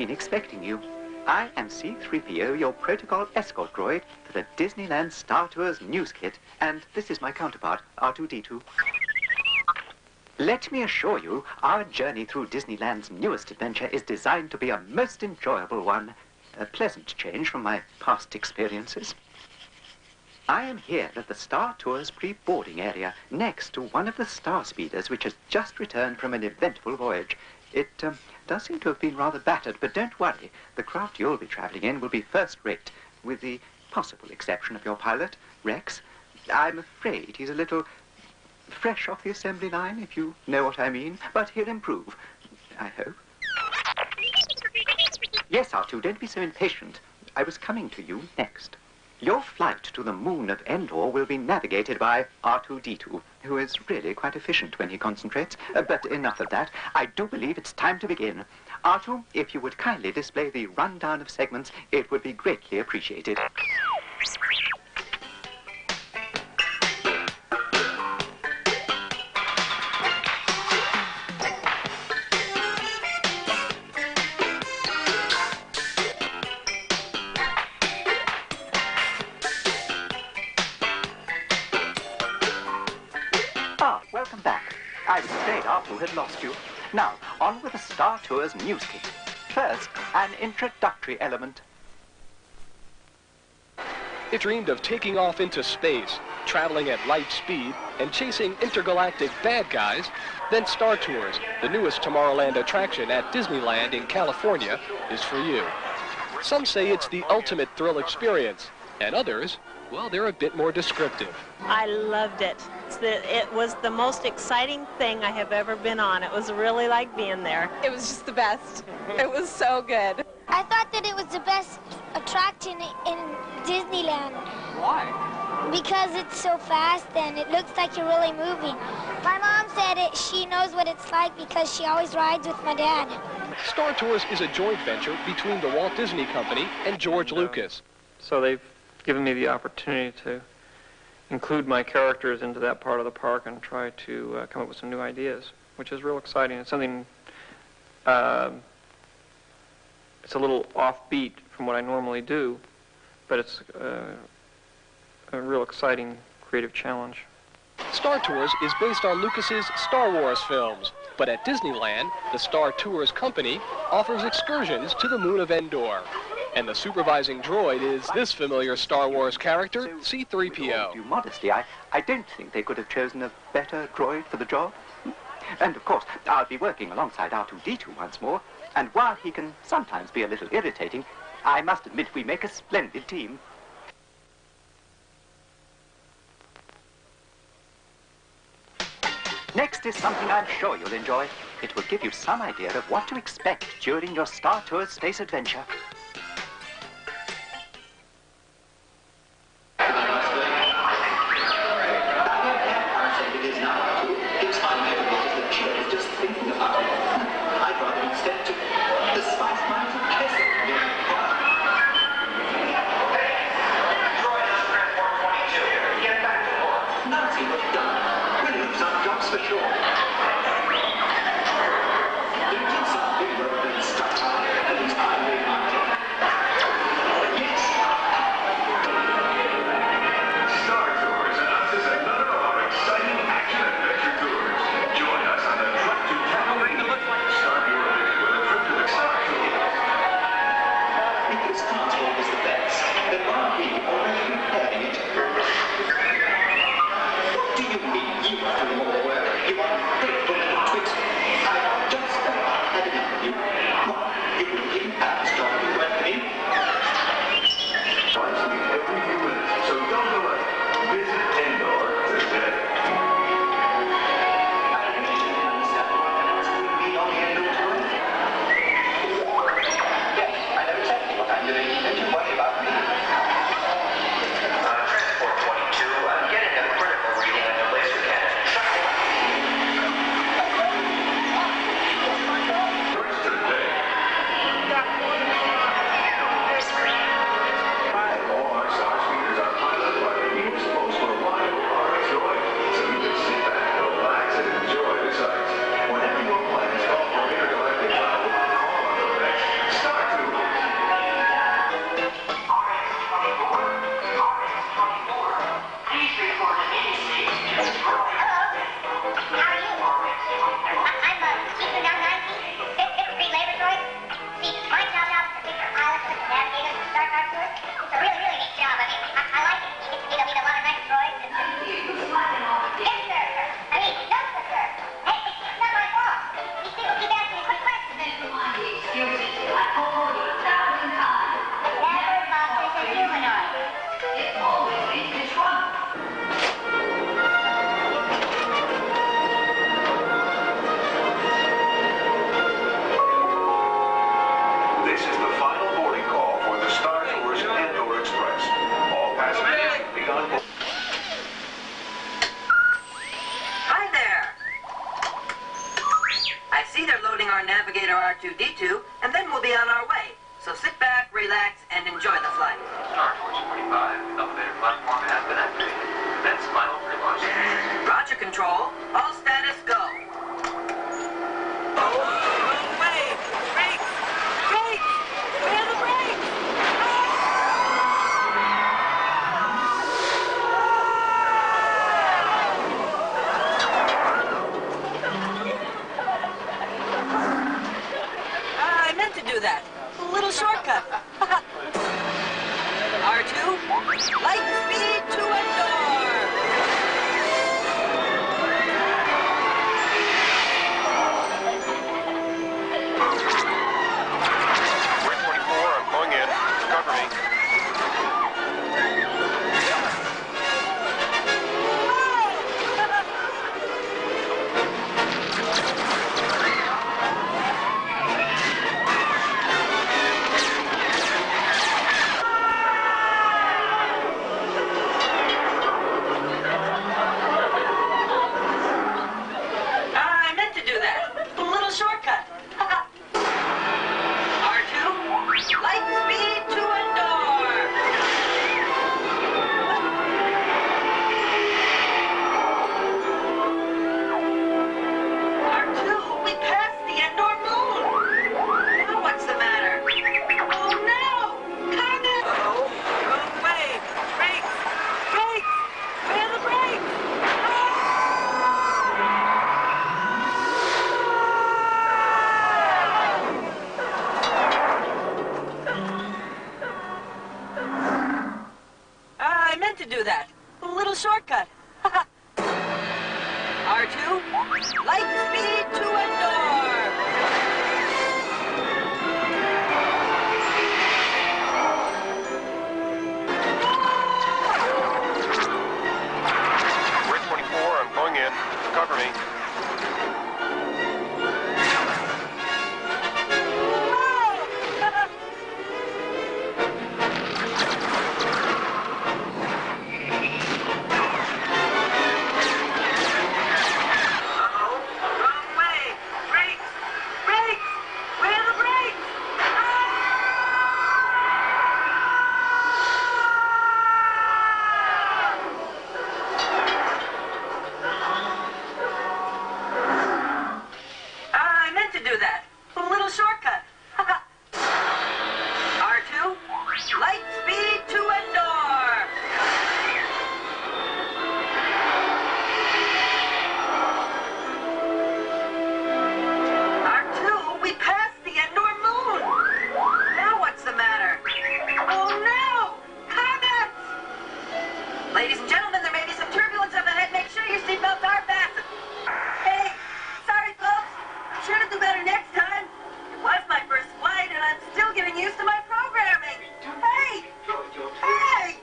been expecting you. I am C-3PO, your protocol escort droid for the Disneyland Star Tours news kit, and this is my counterpart, R2-D2. Let me assure you, our journey through Disneyland's newest adventure is designed to be a most enjoyable one, a pleasant change from my past experiences. I am here at the Star Tours pre-boarding area, next to one of the Star Speeders which has just returned from an eventful voyage. It does seem to have been rather battered, but don't worry. The craft you'll be travelling in will be first-rate, with the possible exception of your pilot, Rex. I'm afraid he's a little fresh off the assembly line, if you know what I mean, but he'll improve, I hope. Yes, R2, don't be so impatient. I was coming to you next. Your flight to the moon of Endor will be navigated by R2-D2, who is really quite efficient when he concentrates. But enough of that. I do believe it's time to begin. R2, if you would kindly display the rundown of segments, it would be greatly appreciated. Welcome back. I was afraid R2 had lost you. Now, on with the Star Tours news kit. First, an introductory element. It dreamed of taking off into space, traveling at light speed, and chasing intergalactic bad guys. Then Star Tours, the newest Tomorrowland attraction at Disneyland in California, is for you. Some say it's the ultimate thrill experience, and others, well, they're a bit more descriptive. I loved it. It was the most exciting thing I have ever been on. It was really like being there. It was just the best. It was so good. I thought that it was the best attraction in Disneyland. Why? Because it's so fast and it looks like you're really moving. My mom said she knows what it's like because she always rides with my dad. Star Tours is a joint venture between the Walt Disney Company and George Lucas. So they've given me the opportunity to include my characters into that part of the park and try to come up with some new ideas, which is real exciting. It's something, it's a little offbeat from what I normally do, but it's a real exciting creative challenge. Star Tours is based on Lucas's Star Wars films, but at Disneyland, the Star Tours company offers excursions to the moon of Endor. And the supervising droid is this familiar Star Wars character, C-3PO. Due modesty, I don't think they could have chosen a better droid for the job. And of course, I'll be working alongside R2-D2 once more, and while he can sometimes be a little irritating, I must admit we make a splendid team. Next is something I'm sure you'll enjoy. It will give you some idea of what to expect during your Star Tours space adventure. Hi there. I see they're loading our Navigator R2-D2, and then we'll be on our way. So sit back, relax, and enjoy the flight. Star Tours 45, elevator platform has been activated. Commence final pre-launch. Roger, Control. All status go. Wait! Brakes! Brakes! Where are the brakes? I meant to do that. A little shortcut. R2, light speed to Endor. Wing 24, I'm going in. Cover me. I meant to do that. A little shortcut. R2, light speed to Endor. R2, we passed the Endor moon. Oh, what's the matter? Oh, no! Comet! Uh-oh. Wrong way. Brakes! Brakes! Where are the brakes? I meant to do that. A little shortcut. R2, light speed to Endor. Wing 24, I'm going in. Cover me. Uh-oh, wrong way. Brakes! Brakes! Where are the brakes? I meant to do that. A little shortcut. R2, light speed to Endor. R2, we passed the Endor moon. Now what's the matter? Oh no! Comets! Ladies and gentlemen, there may be some turbulence up ahead. Make sure your seatbelts are fastened. Hey, sorry folks. Sure to do better next time. It was my first flight and I'm still getting used to my programming. Hey! Hey!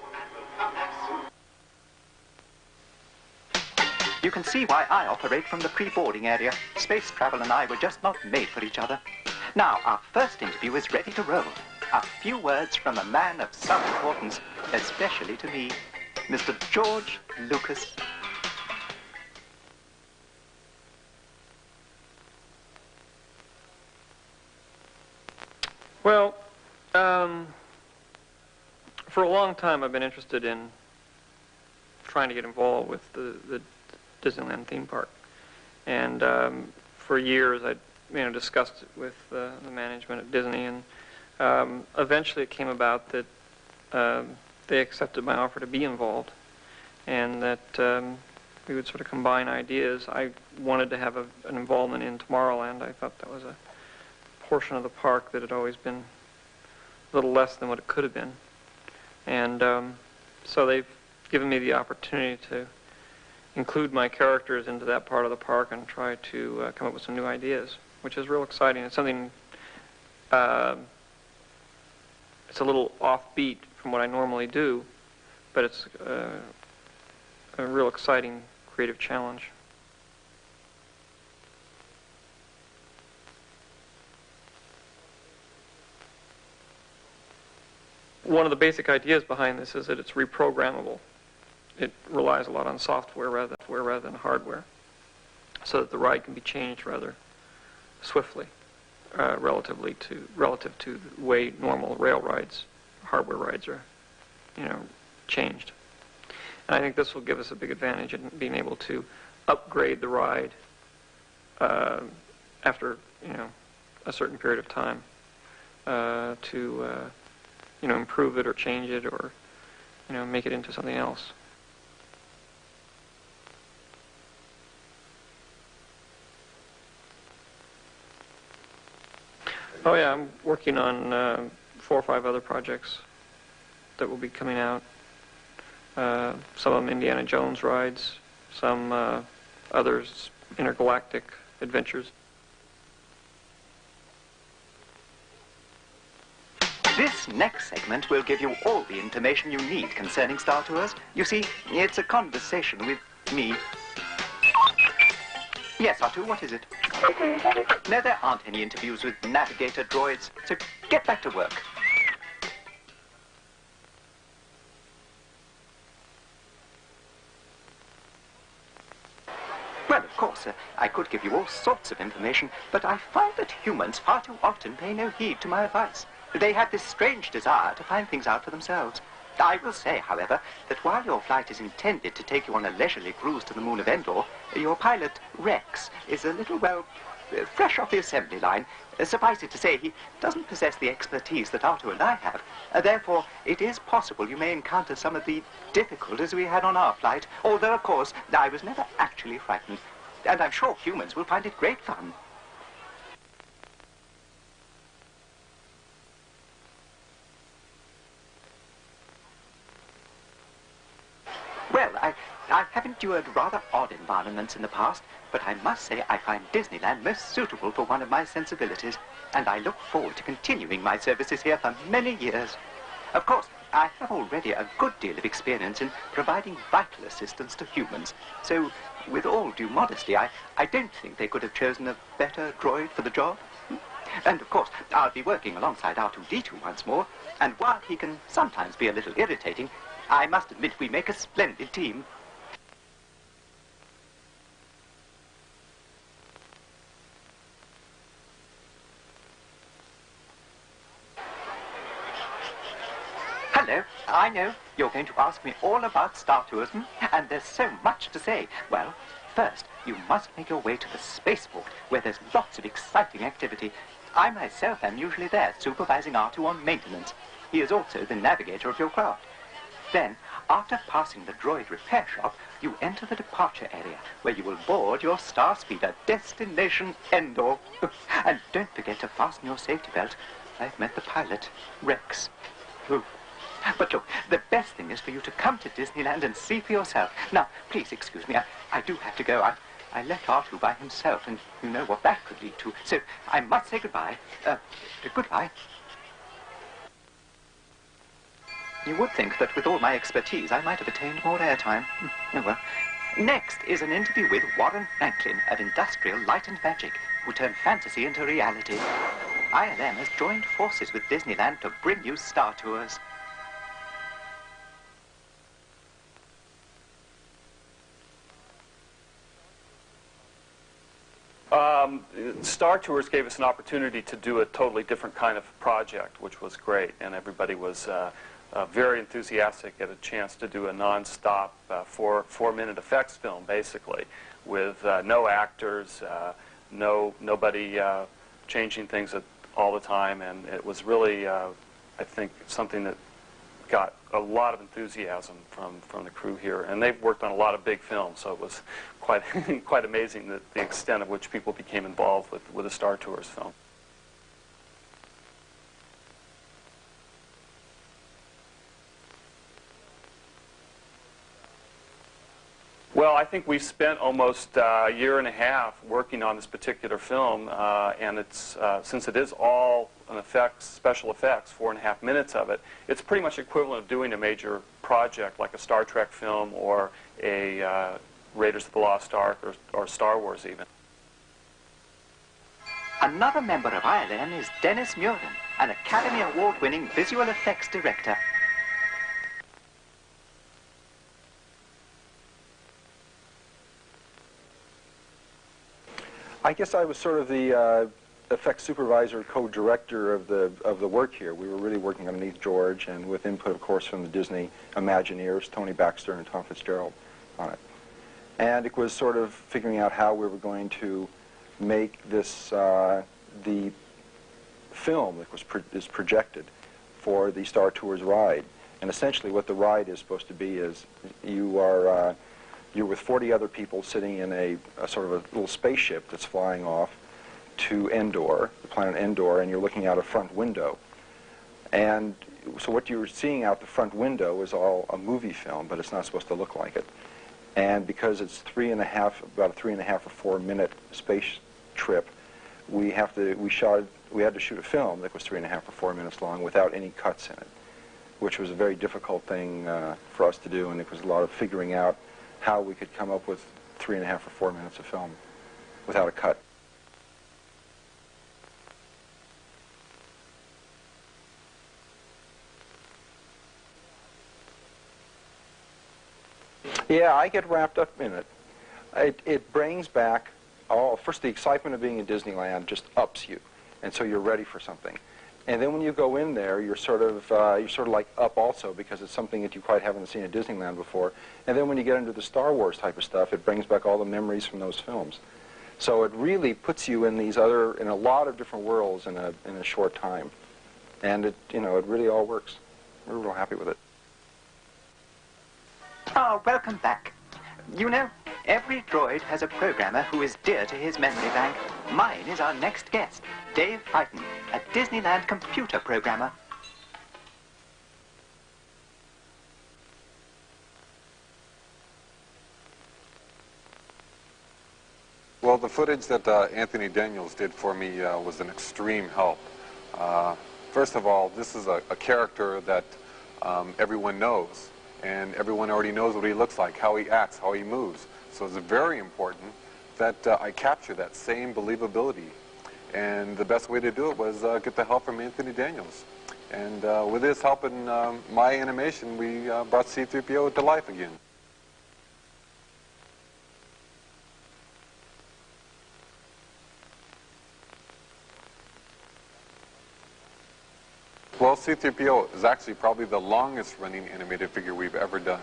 You can see why I operate from the pre-boarding area. Space travel and I were just not made for each other. Now, our first interview is ready to roll. A few words from a man of some importance, especially to me, Mr. George Lucas. Well, for a long time I've been interested in trying to get involved with the Disneyland theme park. And for years I'd discussed it with the management at Disney, and eventually it came about that they accepted my offer to be involved, and that we would sort of combine ideas. I wanted to have an involvement in Tomorrowland. I thought that was a portion of the park that had always been a little less than what it could have been. And so they've given me the opportunity to include my characters into that part of the park and try to come up with some new ideas, which is real exciting. It's something, it's a little offbeat from what I normally do, but it's a real exciting creative challenge. One of the basic ideas behind this is that it's reprogrammable. it relies a lot on software rather than hardware, so that the ride can be changed rather swiftly, relative to the way normal rail rides, hardware rides are, changed. And I think this will give us a big advantage in being able to upgrade the ride after a certain period of time to improve it or change it or make it into something else. Oh yeah, I'm working on 4 or 5 other projects that will be coming out. Some of them Indiana Jones rides, some others intergalactic adventures. This next segment will give you all the information you need concerning Star Tours. You see, it's a conversation with me. Yes, R2, what is it? No, there aren't any interviews with navigator droids, so get back to work. Well, of course, I could give you all sorts of information, but I find that humans far too often pay no heed to my advice. They have this strange desire to find things out for themselves. I will say, however, that while your flight is intended to take you on a leisurely cruise to the moon of Endor, your pilot, Rex, is a little, well, fresh off the assembly line. Suffice it to say, he doesn't possess the expertise that R2 and I have. Therefore, it is possible you may encounter some of the difficulties we had on our flight, although, of course, I was never actually frightened. And I'm sure humans will find it great fun. Well, I have endured rather odd environments in the past, but I must say I find Disneyland most suitable for one of my sensibilities, and I look forward to continuing my services here for many years. Of course, I have already a good deal of experience in providing vital assistance to humans, so with all due modesty, I don't think they could have chosen a better droid for the job. And of course, I'll be working alongside R2-D2 once more, and while he can sometimes be a little irritating, I must admit we make a splendid team. Hello, I know you're going to ask me all about Star Tours, and there's so much to say. Well, first, you must make your way to the spaceport, where there's lots of exciting activity. I myself am usually there, supervising R2 on maintenance. He is also the navigator of your craft. Then, after passing the droid repair shop, you enter the departure area, where you will board your Star Speeder, destination Endor. And don't forget to fasten your safety belt. I've met the pilot, Rex. But look, the best thing is for you to come to Disneyland and see for yourself. Now, please excuse me, I do have to go. I left R2 by himself, and you know what that could lead to. So I must say goodbye. Goodbye. You would think that with all my expertise, I might have attained more airtime. Oh well. Next is an interview with Warren Franklin of Industrial Light and Magic, who turned fantasy into reality. ILM has joined forces with Disneyland to bring you Star Tours. Star Tours gave us an opportunity to do a totally different kind of project, which was great, and everybody was very enthusiastic, get a chance to do a non-stop 4-minute effects film, basically, with no actors, nobody changing things all the time, and it was really, I think, something that got a lot of enthusiasm from the crew here, and they've worked on a lot of big films, so it was quite quite amazing that the extent of which people became involved with a Star Tours film. Well, I think we've spent almost a year and a half working on this particular film, and it's since it is all an special effects, 4.5 minutes of it, it's pretty much equivalent of doing a major project like a Star Trek film or a Raiders of the Lost Ark or Star Wars even. Another member of ILM is Dennis Muren, an Academy Award-winning visual effects director. I guess I was sort of the effects supervisor, co-director of the work here. We were really working underneath George, and with input, of course, from the Disney Imagineers, Tony Baxter and Tom Fitzgerald on it. And it was sort of figuring out how we were going to make this the film that is projected for the Star Tours ride. And essentially, what the ride is supposed to be is you're with 40 other people sitting in a sort of a little spaceship that's flying off to Endor, the planet Endor, and you're looking out a front window. And so what you're seeing out the front window is all a movie film, but it's not supposed to look like it. And because it's about a 3.5 or 4 minute space trip, we had to shoot a film that was 3.5 or 4 minutes long without any cuts in it, which was a very difficult thing for us to do, and it was a lot of figuring out how we could come up with 3.5 or 4 minutes of film without a cut. Yeah, I get wrapped up in it. It brings back first the excitement of being in Disneyland just ups you, and so you're ready for something. And then when you go in there, you're sort of like up also, because it's something that you quite haven't seen at Disneyland before. And then when you get into the Star Wars type of stuff, it brings back all the memories from those films. So it really puts you in in a lot of different worlds in a short time, and it really all works. We're real happy with it. Oh, welcome back. You know, every droid has a programmer who is dear to his memory bank. Mine is our next guest, Dave Feighton, a Disneyland computer programmer. Well, the footage that Anthony Daniels did for me was an extreme help. First of all, this is a character that everyone knows. And everyone already knows what he looks like, how he acts, how he moves. So it's very important that I capture that same believability. And the best way to do it was get the help from Anthony Daniels. And with his help in my animation, we brought C-3PO to life again. Well, C-3PO is actually probably the longest running animated figure we've ever done,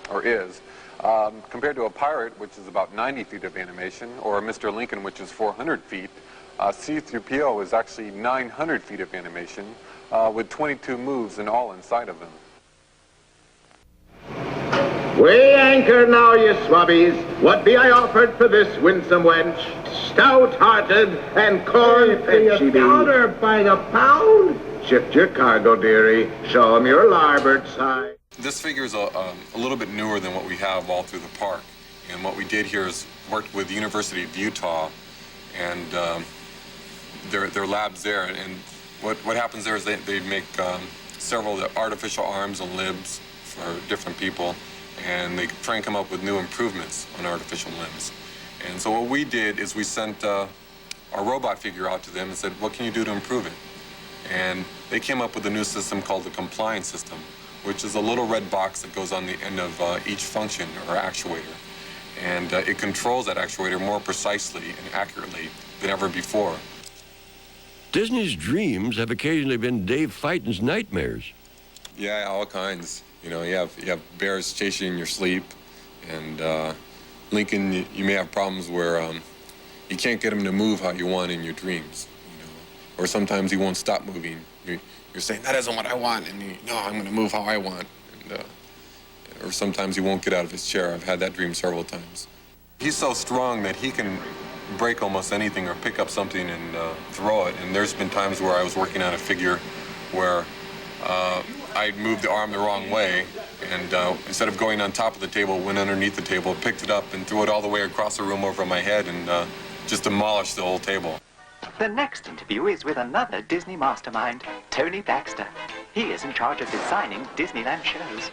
or is. Compared to a pirate, which is about 90 feet of animation, or a Mr. Lincoln, which is 400 feet, C-3PO is actually 900 feet of animation, with 22 moves in all inside of them. Weigh anchor now, ye swabbies. What be I offered for this winsome wench? Stout-hearted and corn-fed she be. Powder by the pound? Shift your cargo, dearie. Show 'em your larboard side. This figure is a little bit newer than what we have all through the park. And what we did here is worked with the University of Utah and their labs there. And what happens there is they make several artificial arms and limbs for different people. And they try and come up with new improvements on artificial limbs. And so what we did is we sent our robot figure out to them and said, what can you do to improve it? And they came up with a new system called the compliance system, which is a little red box that goes on the end of each function or actuator. And it controls that actuator more precisely and accurately than ever before. Disney's dreams have occasionally been Dave Feighton's nightmares. Yeah, all kinds. You know, you have bears chasing you in your sleep, and Lincoln, you may have problems where you can't get him to move how you want in your dreams. Or sometimes he won't stop moving. You're saying, that isn't what I want, and no, I'm going to move how I want. And, or sometimes he won't get out of his chair. I've had that dream several times. He's so strong that he can break almost anything or pick up something and throw it. And there's been times where I was working on a figure where I'd moved the arm the wrong way, and instead of going on top of the table, went underneath the table, picked it up, and threw it all the way across the room over my head, and just demolished the whole table. The next interview is with another Disney mastermind, Tony Baxter. He is in charge of designing Disneyland shows.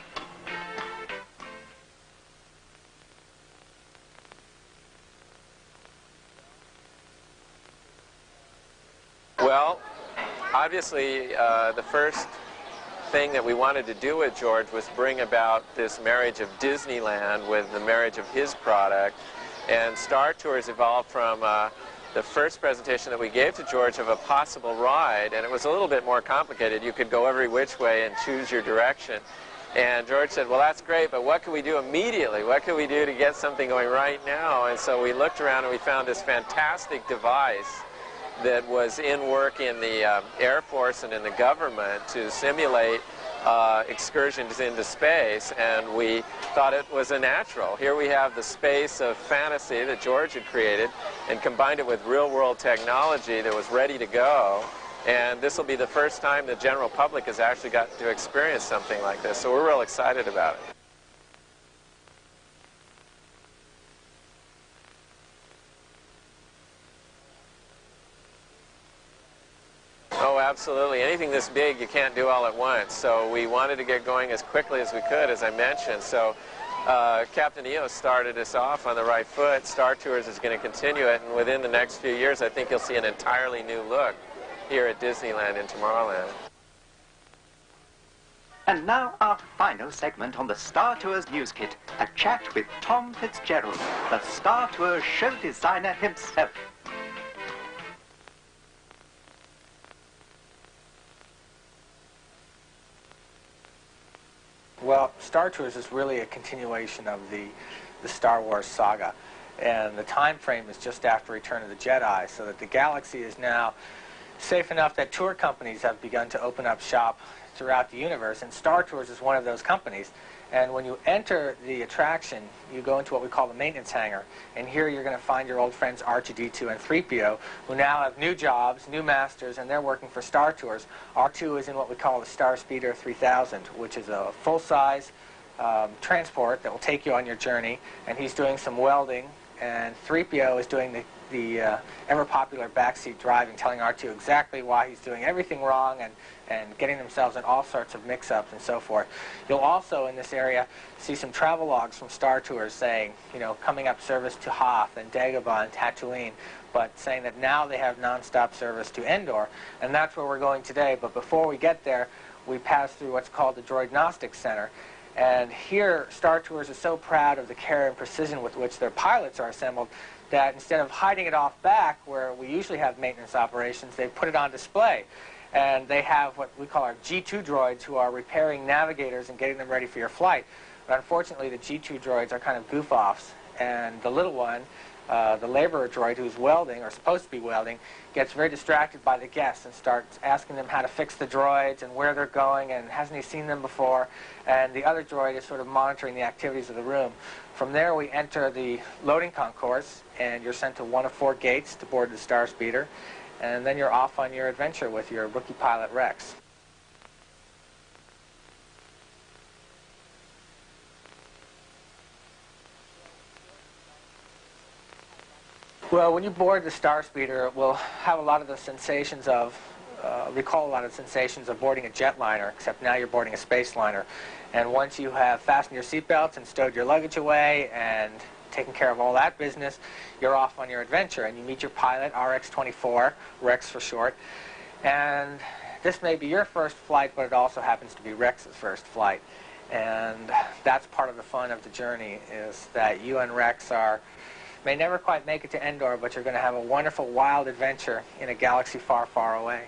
Well, obviously, the first thing that we wanted to do with George was bring about this marriage of Disneyland with the marriage of his product. And Star Tours evolved from the first presentation that we gave to George of a possible ride, and it was a little bit more complicated. You could go every which way and choose your direction. And George said, well, that's great, but what can we do immediately? What can we do to get something going right now? And so we looked around and we found this fantastic device that was in work in the Air Force and in the government to simulate excursions into space, and we thought it was a natural. Here we have the space of fantasy that George had created and combined it with real-world technology that was ready to go. And this will be the first time the general public has actually got to experience something like this, so we're real excited about it. Oh, absolutely. Anything this big you can't do all at once, so we wanted to get going as quickly as we could, as I mentioned. So Captain EO started us off on the right foot. Star Tours is going to continue it, and within the next few years I think you'll see an entirely new look here at Disneyland in Tomorrowland. And now our final segment on the Star Tours News Kit, a chat with Tom Fitzgerald, the Star Tours show designer himself. Well, Star Tours is really a continuation of the Star Wars saga, and the time frame is just after Return of the Jedi, so that the galaxy is now safe enough that tour companies have begun to open up shop throughout the universe, and Star Tours is one of those companies. And when you enter the attraction, you go into what we call the maintenance hangar, and here you're going to find your old friends R2-D2 and 3PO, who now have new jobs, new masters, and they're working for Star Tours. R2 is in what we call the Star Speeder 3000, which is a full-size transport that will take you on your journey, and he's doing some welding, and 3PO is doing the ever-popular backseat driving, telling R2 exactly why he's doing everything wrong and getting themselves in all sorts of mix-ups and so forth. You'll also, in this area, see some travel logs from Star Tours saying, you know, coming up service to Hoth and Dagobah and Tatooine, but saying that now they have non-stop service to Endor, and that's where we're going today. But before we get there, we pass through what's called the Droidnostic Center. And here, Star Tours is so proud of the care and precision with which their pilots are assembled that instead of hiding it off back, where we usually have maintenance operations, they put it on display. And they have what we call our G2 droids, who are repairing navigators and getting them ready for your flight. But unfortunately, the G2 droids are kind of goof-offs. And the little one, the laborer droid who's welding, or supposed to be welding, gets very distracted by the guests and starts asking them how to fix the droids and where they're going and hasn't he seen them before. And the other droid is sort of monitoring the activities of the room. From there, we enter the loading concourse, and you're sent to one of 4 gates to board the Star Speeder. And then you're off on your adventure with your rookie pilot, Rex. Well, when you board the Star Speeder, it will have a lot of the sensations of, recall a lot of the sensations of boarding a jetliner, except now you're boarding a space liner. And once you have fastened your seatbelts and stowed your luggage away and taking care of all that business, you're off on your adventure, and you meet your pilot, RX-24, Rex for short. And this may be your first flight, but it also happens to be Rex's first flight. And that's part of the fun of the journey, is that you and Rex may never quite make it to Endor, but you're going to have a wonderful, wild adventure in a galaxy far, far away.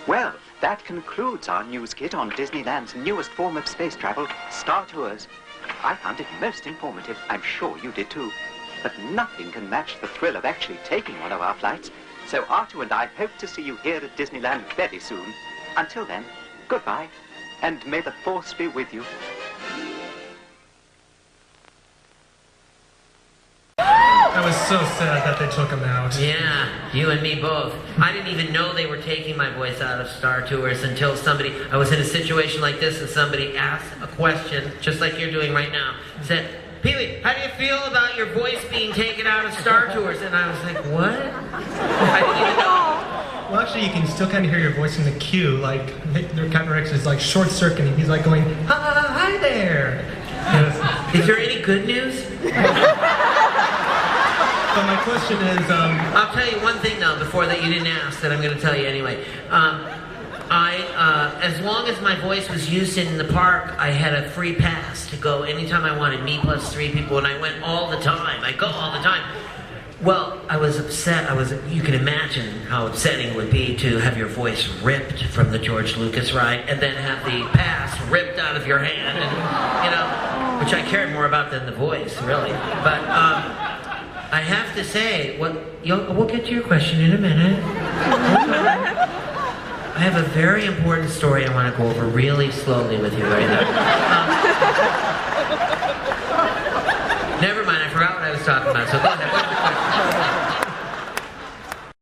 Well, that concludes our news kit on Disneyland's newest form of space travel, Star Tours. I found it most informative. I'm sure you did too. But nothing can match the thrill of actually taking one of our flights. So R2 and I hope to see you here at Disneyland very soon. Until then, goodbye, and may the Force be with you. I was so sad that they took him out. Yeah, you and me both. I didn't even know they were taking my voice out of Star Tours until I was in a situation like this and somebody asked a question, just like you're doing right now, said, Pee-wee, how do you feel about your voice being taken out of Star Tours? And I was like, what? I didn't even know. Well, actually, you can still kind of hear your voice in the queue. Like, Captain Rex is like short-circuiting. He's like going, hi there. Yes. Is there any good news? So my question is, I'll tell you one thing, though, before that you didn't ask, that I'm going to tell you anyway. As long as my voice was used in the park, I had a free pass to go anytime I wanted, me plus 3 people, and I went all the time. I go all the time. Well, I was upset. You can imagine how upsetting it would be to have your voice ripped from the George Lucas ride and then have the pass ripped out of your hand, and, which I cared more about than the voice, really. But I have to say, we'll get to your question in a minute. I have a very important story I want to go over really slowly with you right now. Never mind, I forgot what I was talking about, so go ahead.